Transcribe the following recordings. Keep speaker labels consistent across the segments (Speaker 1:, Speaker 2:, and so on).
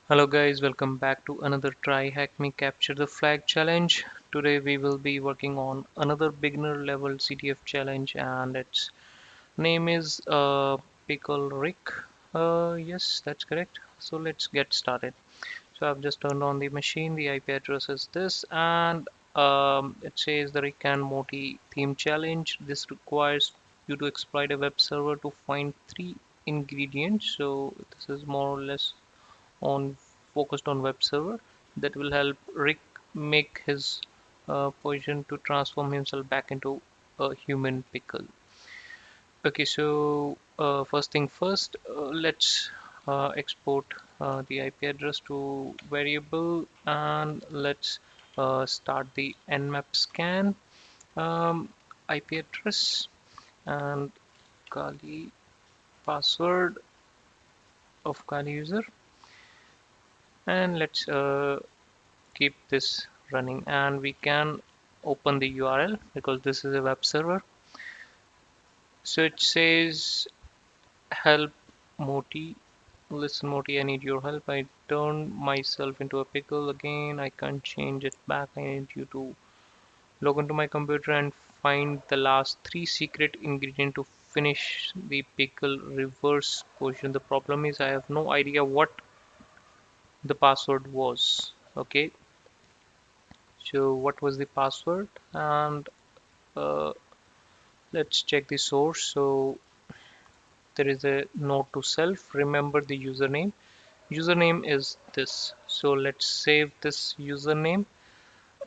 Speaker 1: Hello guys, welcome back to another Try Hack Me Capture the Flag challenge. Today we will be working on another beginner level CTF challenge and its name is Pickle Rick. Yes, that's correct. So let's get started. So I've just turned on the machine. The IP address is this and it says the Rick and Morty theme challenge. This requires you to exploit a web server to find three ingredients. So this is more or less on focused on web server that will help Rick make his position to transform himself back into a human pickle. Okay, so first thing first, let's export the IP address to variable and let's start the nmap scan IP address and Kali password of Kali user, and let's keep this running, and we can open the URL because this is a web server. So it says help Moti. Listen Moti, I need your help. I turned myself into a pickle again. I can't change it back. I need you to log into my computer and find the last three secret ingredient to finish the pickle reverse potion. The problem is I have no idea what the password was. Okay, so what was the password? And uh, let's check the source. So there is a note to self. Remember the username. Username is this. So let's save this username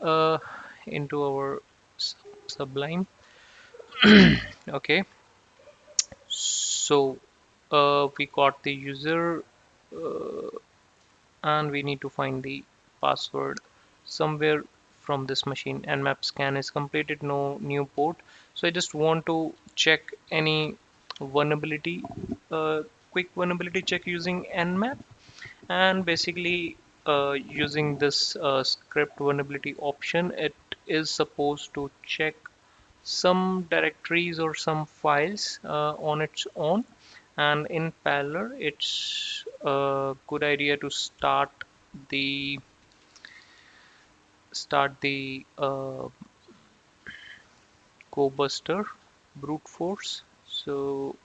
Speaker 1: uh, into our Sublime. Okay. So we got the user uh, and we need to find the password somewhere from this machine. Nmap scan is completed, no new port. So I just want to check any vulnerability, quick vulnerability check using nmap, and basically using this script vulnerability option, it is supposed to check some directories or some files on its own, and in parallel it's a good idea to the start the GoBuster brute force. So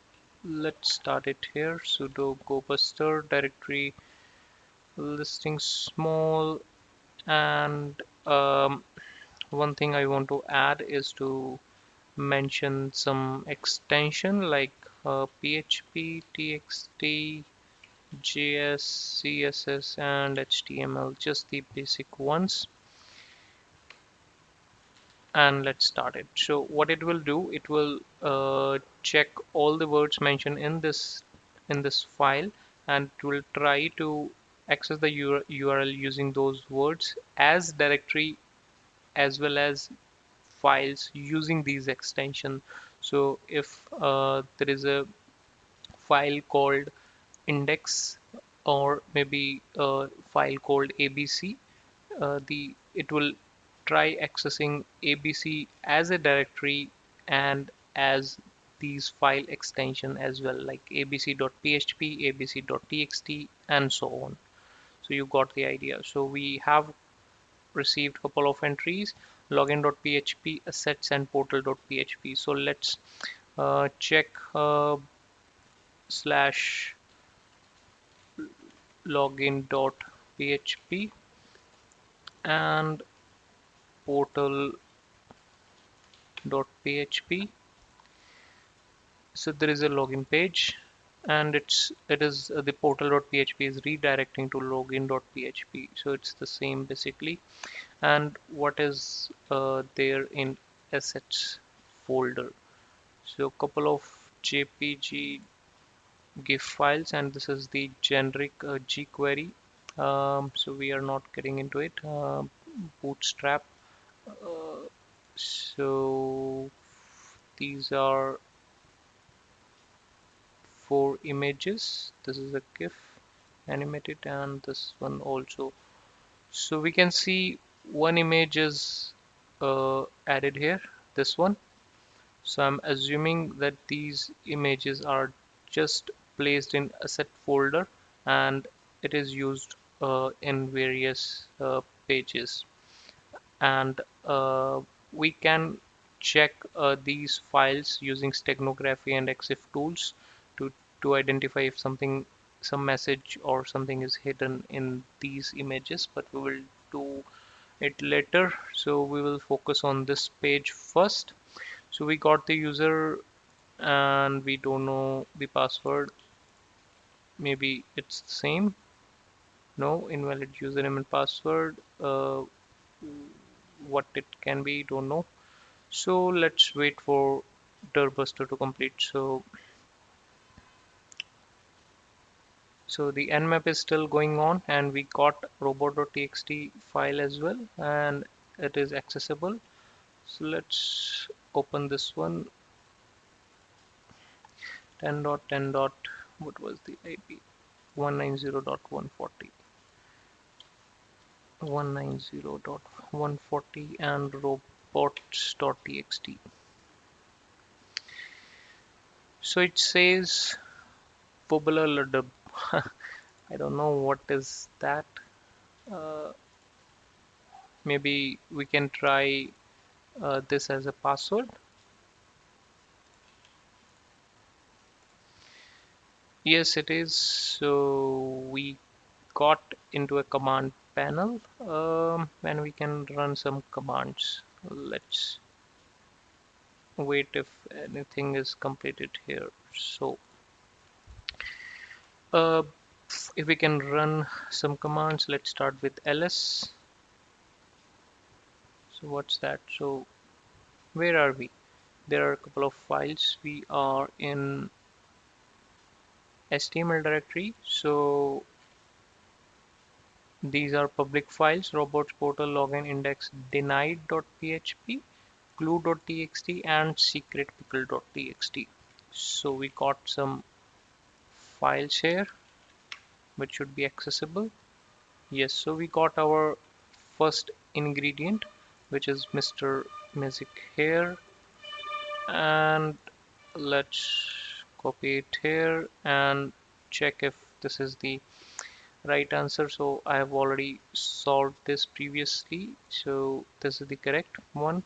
Speaker 1: let's start it here. Sudo GoBuster directory listing small, and one thing I want to add is to mention some extension like PHP, TXT, JS, CSS, and HTML, just the basic ones. And let's start it. So what it will do, it will check all the words mentioned in this file, and it will try to access the URL using those words as directory as well as files using these extension. So if there is a file called index or maybe a file called abc, the it will try accessing abc as a directory and as these file extension as well, like abc.php, abc.txt, and so on. So you got the idea. So we have received a couple of entries: login.php, assets, and portal.php. So let's check slash login.php and portal.php. So there is a login page, and it is the portal.php is redirecting to login.php. So it's the same basically. And what is there in assets folder? So a couple of jpg GIF files, and this is the generic jQuery. So we are not getting into it. Bootstrap. Uh, so these are four images. This is a GIF animated, and this one also. So we can see one image is added here. This one. So I'm assuming that these images are just placed in asset folder and it is used in various pages, and we can check these files using steganography and EXIF tools to identify if some message or something is hidden in these images, but we will do it later. So we will focus on this page first. So we got the user and we don't know the password. Maybe it's the same. No, invalid username and password. What it can be, don't know. So let's wait for Durbuster to complete. So the nmap is still going on, and we got robot.txt file as well, and it is accessible. So let's open this one. 10.10. What was the IP? 190.140. 190.140 and robots.txt. So it says Pobula. I don't know what is that. Uh, Maybe we can try this as a password. Yes, it is. So we got into a command panel, and we can run some commands. Let's wait if anything is completed here. So uh, if we can run some commands, let's start with ls. So what's that? So where are we? There are a couple of files. We are in HTML directory. So these are public files: robots portal login index denied.php, clue.txt, and secret pickle.txt. So we got some files here which should be accessible. Yes, so we got our first ingredient, which is Mr. Music here, and let's copy it here and check if this is the right answer. So I have already solved this previously, so this is the correct one.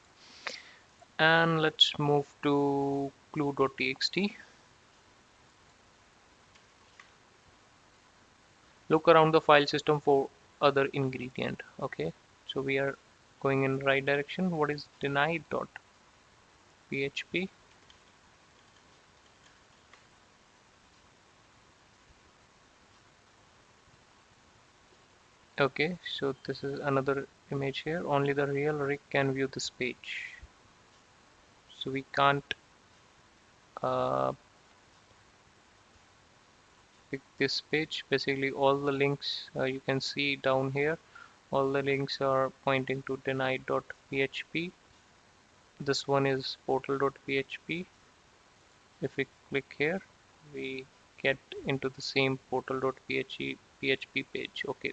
Speaker 1: And let's move to clue.txt. Look around the file system for other ingredient. Okay, so we are going in the right direction. What is denied.php? Okay, so this is another image here. Only the real rig can view this page. So we can't uh, pick this page. Basically, all the links you can see down here, all the links are pointing to denied.php. This one is portal.php. If we click here, we get into the same portal.php page. Okay,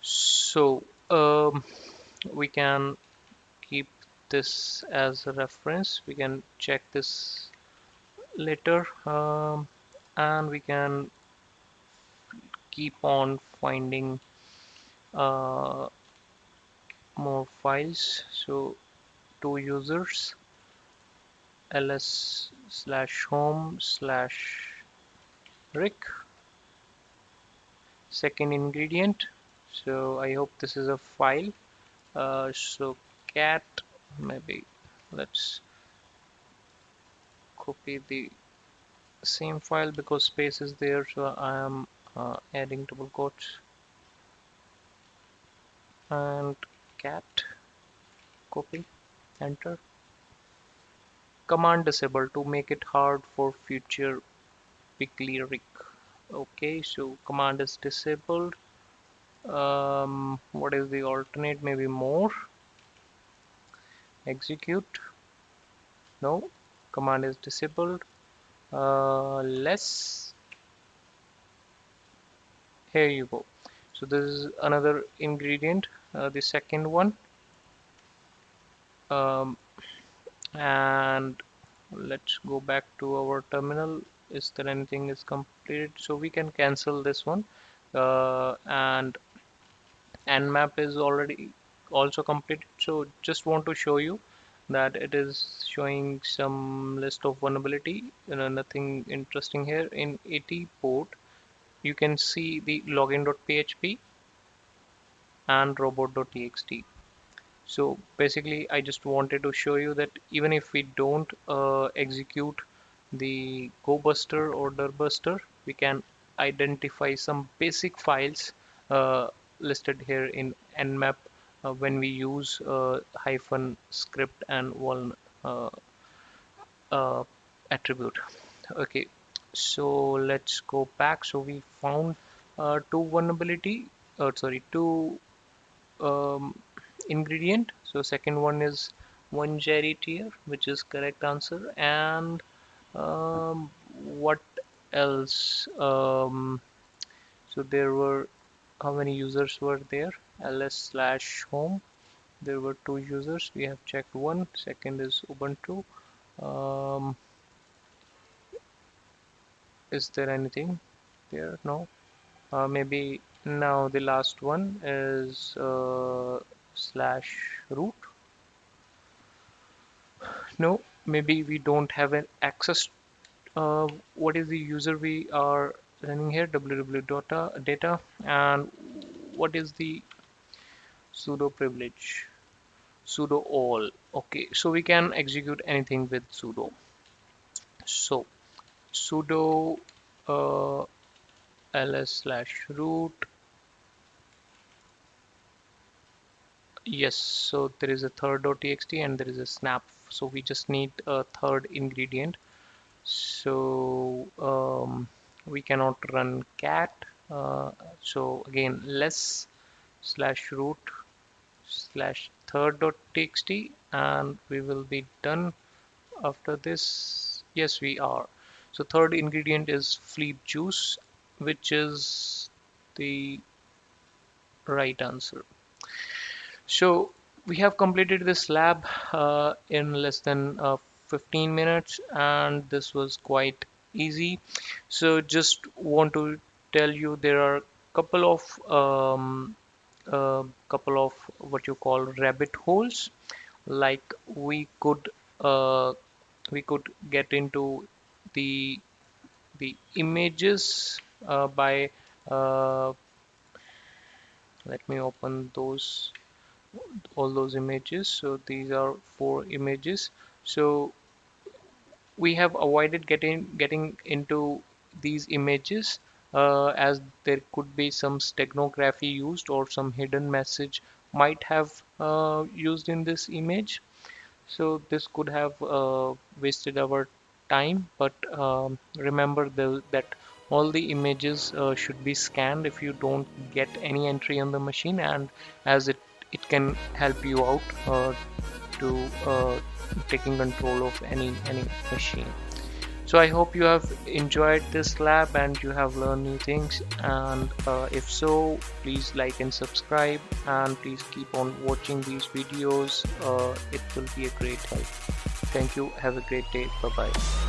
Speaker 1: so we can keep this as a reference. We can check this later, and we can keep on finding uh, more files. So to users ls/home/rick, second ingredient. So I hope this is a file. So cat, maybe let's copy the same file because space is there, so I am adding double quotes and cat, copy, enter. Command disabled to make it hard for future Pickle. Okay, so command is disabled. What is the alternate? Maybe more. Execute. No. Command is disabled. Less. Here you go. So this is another ingredient, the second one. Um, and let's go back to our terminal. Is there anything is completed? So we can cancel this one. and nmap is already also completed. So just want to show you that it is showing some list of vulnerability. Nothing interesting here. In 80 port, you can see the login.php and robot.txt. So basically, I just wanted to show you that even if we don't execute the GoBuster or DirBuster, we can identify some basic files listed here in nmap when we use hyphen script and one uh, uh, attribute. Okay, so let's go back. So we found two vulnerability, two um, ingredient. So second one is one cherry tier, which is correct answer. And what else? So there were, how many users were there? ls/home. There were two users. We have checked one. Second is Ubuntu. Um, is there anything there? No. Maybe now the last one is slash root. No, maybe we don't have an access. What is the user we are running here? www.data, and what is the sudo privilege? Sudo all. Okay, so we can execute anything with sudo. So sudo ls/root. Yes, so there is a third.txt and there is a snap. So we just need a third ingredient. So we cannot run cat. So again, less/root slash third.txt, and we will be done after this. Yes, we are. So third ingredient is fleep juice, which is the right answer. So we have completed this lab in less than 15 minutes, and this was quite easy. So just want to tell you there are couple of what you call rabbit holes. Like uh, we could get into the images by let me open those all those images. So these are four images. So we have avoided getting into these images as there could be some steganography used or some hidden message might have used in this image. So this could have wasted our time, but remember that all the images should be scanned if you don't get any entry on the machine, and as it can help you out to taking control of any machine. So I hope you have enjoyed this lab and you have learned new things, and if so, please like and subscribe, and please keep on watching these videos. It will be a great help. Thank you. Have a great day. Bye bye.